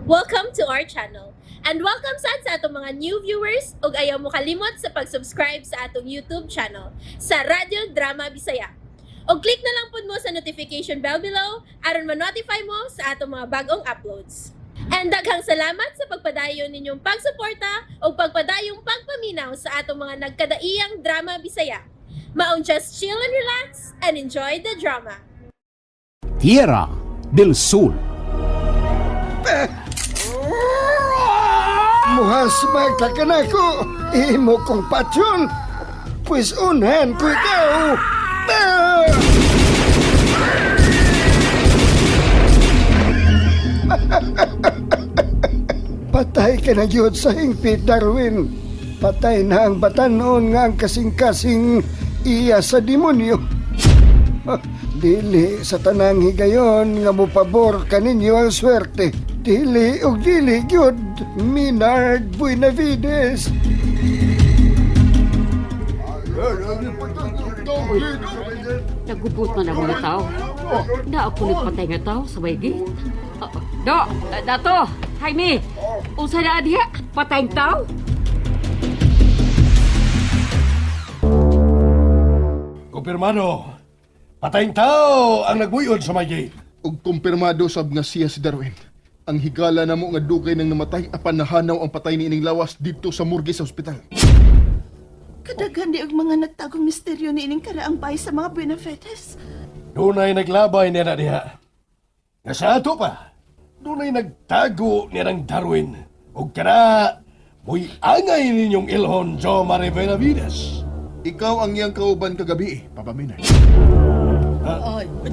Welcome to our channel. And welcome sa atong mga new viewers ug ayaw mo kalimot sa pag-subscribe sa atong YouTube channel sa Radio Drama Bisaya. O click na lang pud mo sa notification bell below aron ma-notify mo sa atong mga bagong uploads. And daghang salamat sa pagpadayon ninyong pagsuporta o pagpadayong pagpaminaw sa atong mga nagkadaiyang Drama Bisaya. Maong just chill and relax and enjoy the drama. Tierra del Sur. Muhas magkakanako, imo kong patyon. Pues unahan ko ikaw. Patay ka na yun sa hingpit, Darwin. Patay na ang batanon nga ang kasing-kasing iya sa demonyo. Dili sa tanang higayon nga mo pabor kaninyo ang swerte. Dili og dili gyud Minard Buenavides. Nagubot man ang mga tao. Da ako nagpatay nga tao sa may gate. Dato, Jaime, unsa na diha? Patay ang tao? Kumpirmado, patayng tao ang nagbuyod sa may gate. ug kumpirmado sab nga siya si Darwin. Ang higala namo nga dugay nang namatay apan nahanaw ang patay ni ining lawas dito sa morgue sa ospital. Kadaghan di og mga nagtagong misteryo ni ining karaang bahay sa mga Benavides. Dunay naglabay niya na diha. Nga sa ato pa, dunay nagtago niya ng Darwin. O kana, mo'y angay ninyong ilhon, Jo Mare Benavides. Ikaw ang iyang kauban kagabi, Papa Minay.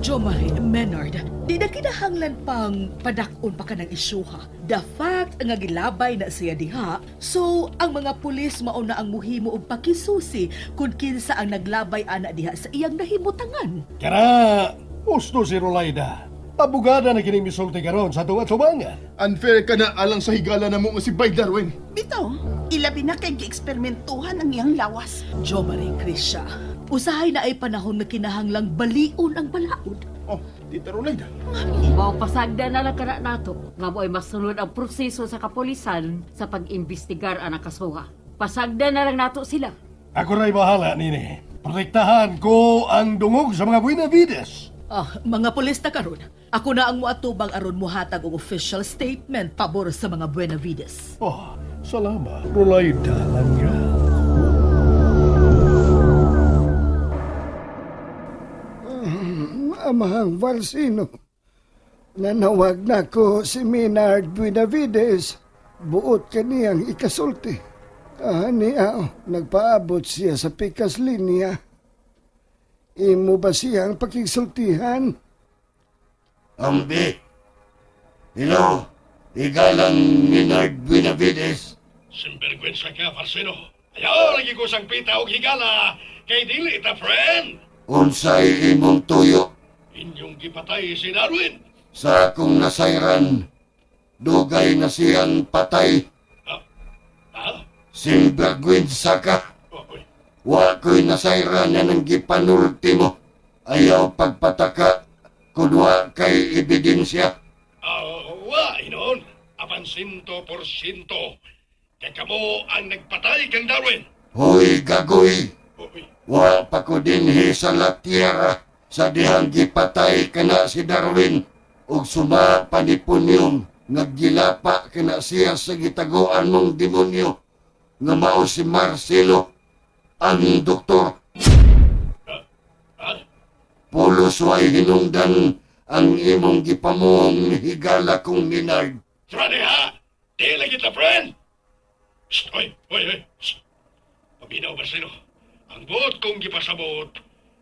Jo Marie Menard, di na kinahanglan pang padakon pa ka ng isyuha. The fact nga gilabay na siya diha, so ang mga pulis mauna ang muhimo og pakisusi kung kinsa ang naglabay ana diha sa iyang nahimutangan. Kana, gusto si Rolaida. Abogada na kining misulti karon sa tuwa subangan. Unfair ka na alang sa higala namo nga si Bay Darwin. Bitaw, ilabi na kay gieksperimentuhan ang iyang lawas. Jo Marie Krisha, usahay na ay panahon na kinahanglang baliun ang balaod. Oh, Tita Rolaida. Mao pasagda na lang kana nato nga mo'y masunod ang proseso sa kapolisan sa pag-imbestigar ang kasuha. Pasagda na lang nato sila. Ako ra'y bahala, nini. Protektahan ko ang dungog sa mga Benavides. Mga pulis na karon, ako na ang muatubang aron muhatag og official statement pabor sa mga Benavides. Oh, salamat. Rolaida lang yan. Amahang Valsino. Nanawag na ko si Minard Buenavides. Buot kaniyang ikasulti. Niya, nagpaabot siya sa pikas linya. Imo ba siyang pakigsultihan? Ambi. Hello, igalang Minard Benavides. Sinvergüenza ka, Farsino. Ayaw, lagi ko sang pita o higala. Kay dili ita, friend. Unsay imong tuyo Inyong gipatay si Darwin. sa akong nasayran. Dugay na siyang patay. Ah? Sinvergüenza ka. Oy. Wa ko'y nasayran na nang gipanulti mo. Ayaw pagpataka kudwa kay ebidensya. Wa, inon. Apan 100%. Kaya kamo ang nagpatay kang Darwin. Hoy gagoy, Oy. wa pa ko dinhi sa latira sa dihang gipatay kana si Darwin ug sumapa ni Punyong nga gilapa kana siya sa gitaguan mong demonyo nga mao si Marcelo ang doktor. Ah? Pulos way hinungdan ang imong gipamuong higala kong Minard. Trade ha! Di lagi ta, friend! Shh! Oy! Shh! Paminaw, Marcelo. Ang buot kong gipasabot,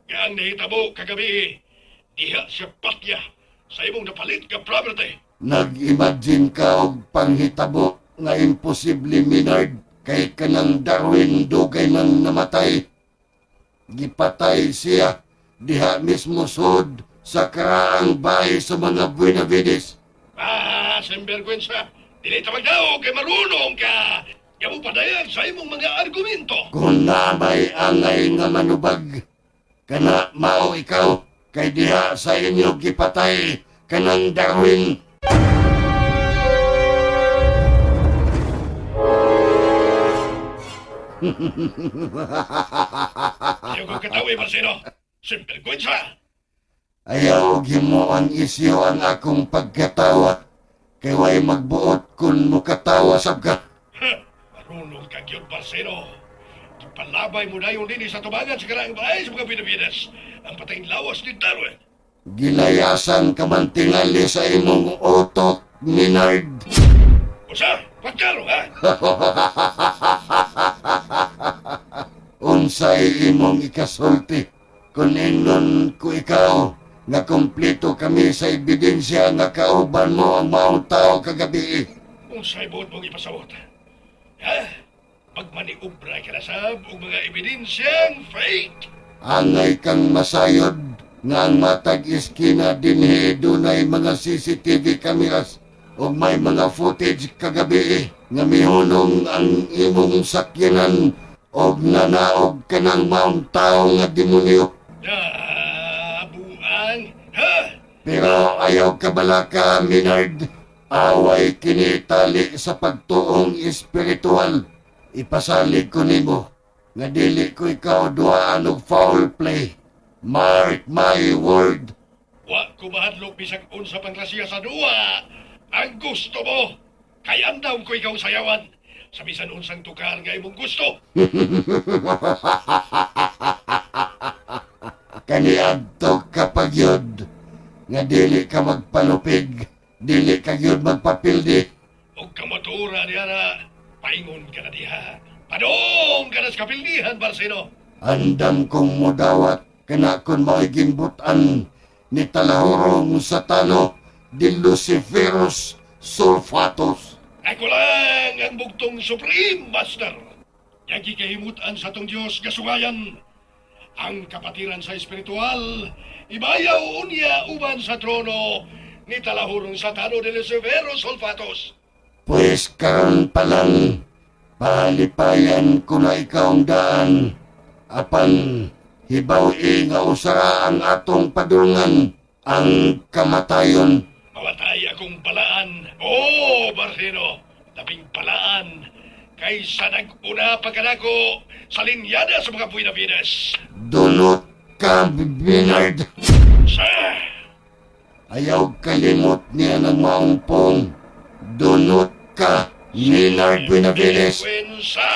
nga ang nahitabo kagabi, diha siya patya sa imong napalit ka property. Nag-imagine ka og panghitabo nga imposible, Minard, kay kanang Darwin dugay nang namatay. Gipatay siya diha mismo sud sa karaang bahay sa mga Benavides. Sinvergüenza. Dili ta magdaog kay marunong ka. Yamu padayag sa imong mga argumento. Kung na may angay nga manubag, kana mao ikaw, kay diha sa inyo gipatay kanang Darwin. Ayaw kong katawi, Marcelo. Simple kwinsa. Ayaw gimo ang isyo ang akong pagkatawa. Kay way magbuot kung mukatawa sab ka. Marunong ka yun, Marcelo. Palabay mo na yung linis sa tubangan sa karaang bahay sa mga Pilipinas. Ang patayang lawas ni Darwin. Gilayasan ka man tingali sa imong utok, Minard. Usa, pagkaro, ha? Unsay imong ikasulti kung ingon ko ikaw nga kumpleto kami sa ebidensya nga kauban mo ang maong tao kagabi. Kung saibot mong ipasabot. Ha? Pagmaniubra ka na sab o mga ebidensyang fake. Angay kang masayod nga ang matag iskina dinhi dunay mga CCTV cameras o may mga footage kagabi nga mihunong ang imong sakyanan o nanaog ka ng maong tao nga demonyo. Buang, ha? Pero ayaw ka bala ka, Minard. Away kinitali sa pagtuong espiritual. Ipasalig ko nimo nga dili ko ikaw duhaan og foul play. Mark my word. Wa ko mahadlok bisag unsa pang klasiya sa duwa. Ang gusto mo. Kay andaw ko ikaw sayawan. Sa bisan unsang tukar nga imong gusto. Kaniadto ka pagyod nga dili ka magpalupig, dili ka gyud magpapildi. Huwag ka matura niya na paingon ka na diha. Padong ka na sa kapildihan, Marcelo. Andam kong modawat kana kon mao'y gimbutan ni talahurong sa talo di Luciferus sulfatus. Ako lang ang bugtong Supreme Master. Yang kikahimutan sa tong Diyos gasugayan. Ang kapatiran sa espiritual, ibayaw unya uban sa trono ni talahurong satano de Luciferus sulfatus. Pues karon pa lang, palipayan ko na ikaw ang daan. Apan, hibaw-i nga usara ang atong padulngan, ang kamatayon. Mamatay akong palaan. Oo, Marcelo, labing palaan. Kaysa nag-una pagkanako sa linyada sa mga Buenavides. Dunot ka, Binard. Sa... Ayaw kalimot niya ng maungpong. Dunot ka, Minard Buenavides. Kwensa!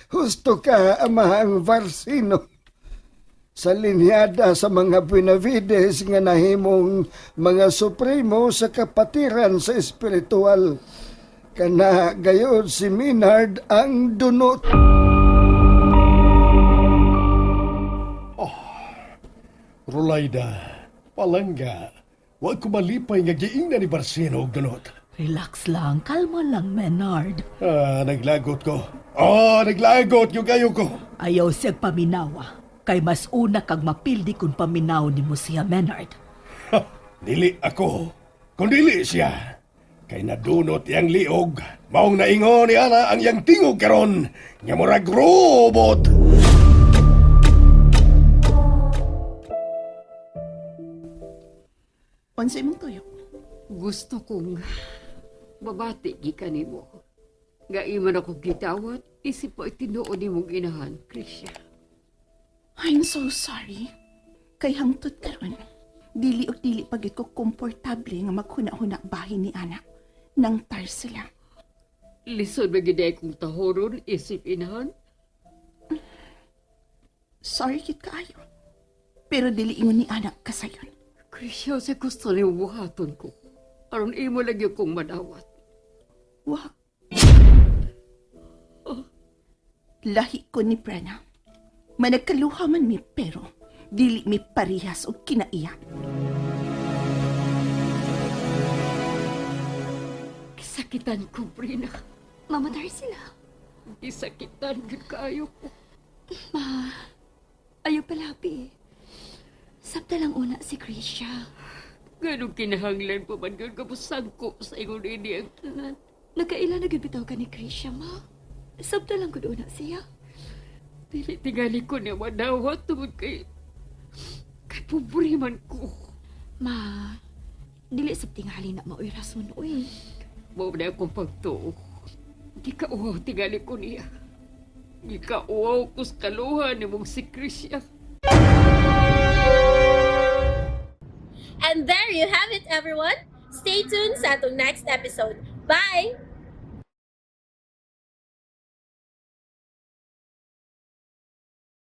Husto ka, amahang Varsino. Sa linyada sa mga Buenavides nga nahimong mga supremo sa kapatiran sa espiritual. Kana gayon si Minard ang dunot. Rolaida, palangga, wag ko malipay nga giing na ni Barsino og dunot. Relax lang, kalma lang, Menard. Naglagot ko. Naglagot yung kayo ko. Ayaw siyag paminawa. Kay mas una kag mapildi kung paminaw ni mo siya, Menard. Dili ako, kung dili siya. Kay nadunot yang liog, maong naingon ni Ana ang yang tingog karon, nga murag robot. Unsay mong tuyo? Gusto kong babati gikan nimo. Gaiman ako gitawat, isip po itinuod nimong inahan, Krisya. I'm so sorry. Kay hangtod karon. Dili o dili pagit ko komportable nga maghuna-huna bahin ni anak. Nang tar sila. Lisod magiday kong tahoron, isip inahan. Sorry kit kaayo. Pero dili ingon ni anak kasayon. Krisya, sa gusto niyo buhaton ko. Aron imo lagi kong madawat. Wa. Lahi ko ni Prena. Managkaluha man mi pero dili mi parihas o kinaiya. Kisakitan ko, Brina. Mamadar sila. Kisakitan gud kaayo ko. Ma, ayaw palapi. Sabta lang una si Krisha. Ganong kinahanglan pa man gud kapusang ko sa ingon ini ang tanan. Nagkaila na bitaw ka ni Krisha, ma. Sabta lang gud una siya. Dili tingali ko niya madawat tungod kay pobre man ko. Ma, dili sa tingali na mao'y rason, uy. Mao na akong pagtuo. Di ka uwaw tingali ko niya. Di ka uwaw ko sa kaluhan ni mong si Krisha. And there you have it, everyone. Stay tuned sa atong next episode. Bye!